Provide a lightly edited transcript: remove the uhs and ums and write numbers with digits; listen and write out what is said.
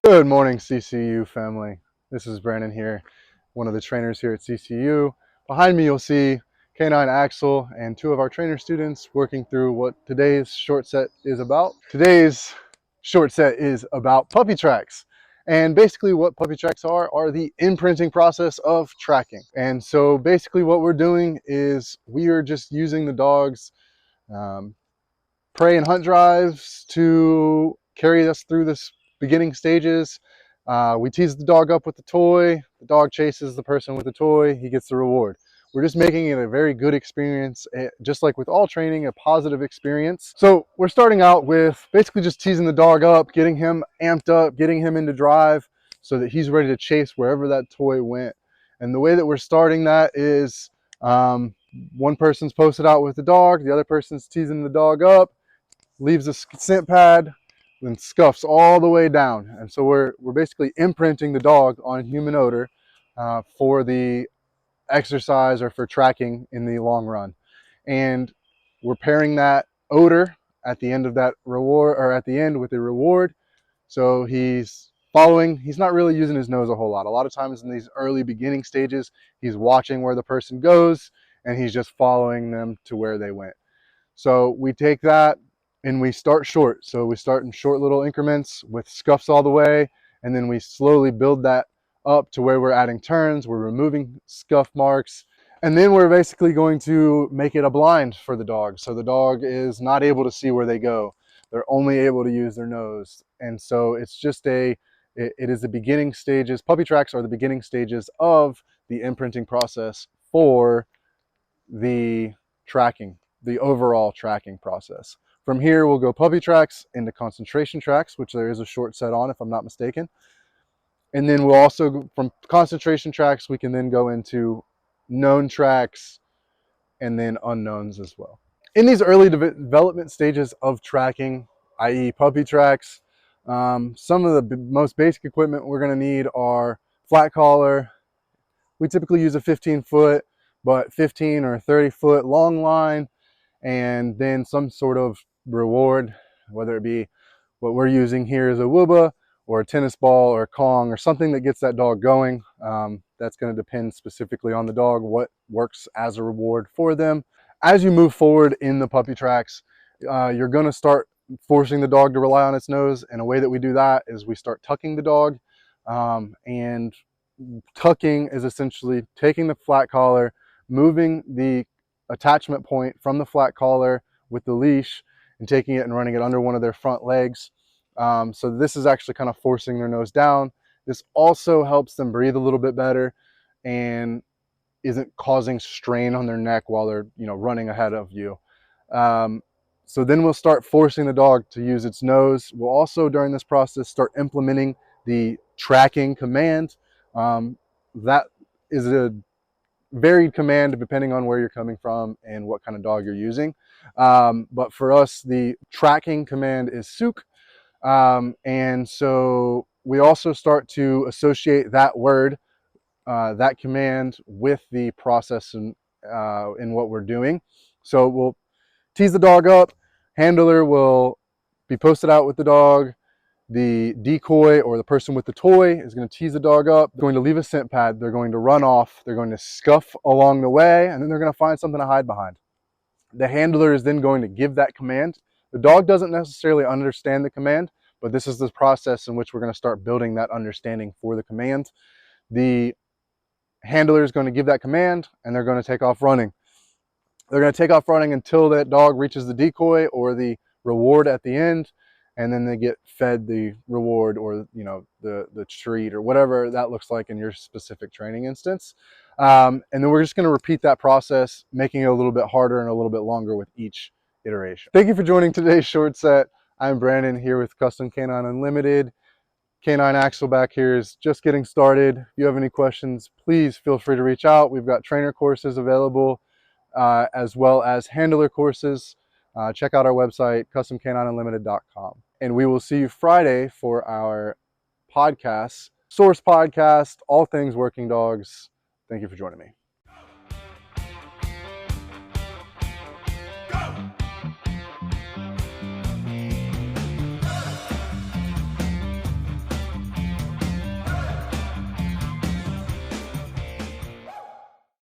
Good morning, CCU family. This is Brandon here, one of the trainers here at CCU. Behind me, you'll see Canine Axel and two of our trainer students working through what today's short set is about. Today's short set is about puppy tracks. And basically what puppy tracks are the imprinting process of tracking. And so basically what we're doing is we are just using the dog's prey and hunt drives to carry us through this beginning stages. We tease the dog up with the toy. The dog chases the person with the toy. He gets the reward. We're just making it a very good experience, just like with all training, a positive experience. So we're starting out with basically just teasing the dog up, getting him amped up, getting him into drive so that he's ready to chase wherever that toy went. And the way that we're starting that is one person's posted out with the dog, the other person's teasing the dog up, leaves a scent pad, then scuffs all the way down. And so we're basically imprinting the dog on human odor for the exercise or for tracking in the long run. And we're pairing that odor at the end of that reward, or at the end with the reward. So he's following, he's not really using his nose a whole lot. A lot of times in these early beginning stages, he's watching where the person goes and he's just following them to where they went. So we take that and we start short. So we start in short little increments with scuffs all the way, and then we slowly build that up to where we're adding turns, we're removing scuff marks, and then we're basically going to make it a blind for the dog. So the dog is not able to see where they go. They're only able to use their nose. And so it's just it is the beginning stages. Puppy tracks are the beginning stages of the imprinting process for the tracking, the overall tracking process. From here, we'll go puppy tracks into concentration tracks, which there is a short set on, if I'm not mistaken. And then we'll also, from concentration tracks, we can then go into known tracks and then unknowns as well. In these early development stages of tracking, i.e. puppy tracks, some of the most basic equipment we're going to need are flat collar. We typically use a 15-foot, but 15 or 30-foot long line, and then some sort of reward, whether it be what we're using here is a wooba or a tennis ball or a Kong or something that gets that dog going. That's going to depend specifically on the dog, what works as a reward for them. As you move forward in the puppy tracks, you're going to start forcing the dog to rely on its nose, and a way that we do that is we start tucking the dog, and tucking is essentially taking the flat collar, moving the attachment point from the flat collar with the leash and taking it and running it under one of their front legs. So this is actually kind of forcing their nose down. This also helps them breathe a little bit better and isn't causing strain on their neck while they're running ahead of you. So then we'll start forcing the dog to use its nose. We'll also, during this process, start implementing the tracking command. That is a varied command depending on where you're coming from and what kind of dog you're using. But for us, the tracking command is souk. And so we also start to associate that word, that command, with the process in what we're doing. So we'll tease the dog up. Handler will be posted out with the dog. The decoy or the person with the toy is going to tease the dog up. They're going to leave a scent pad. They're going to run off. They're going to scuff along the way, and then they're going to find something to hide behind. The handler is then going to give that command. The dog doesn't necessarily understand the command, but this is the process in which we're going to start building that understanding for the command. The handler is going to give that command, and they're going to take off running. They're going to take off running until that dog reaches the decoy or the reward at the end, and then they get fed the reward or the treat or whatever that looks like in your specific training instance. And then we're just going to repeat that process, making it a little bit harder and a little bit longer with each iteration. Thank you for joining today's short set. I'm Brandon here with Custom Canine Unlimited. Canine Axel back here is just getting started. If you have any questions, please feel free to reach out. We've got trainer courses available, as well as handler courses. Check out our website, customcanineunlimited.com. And we will see you Friday for our podcast, Source Podcast, all things working dogs. Thank you for joining me.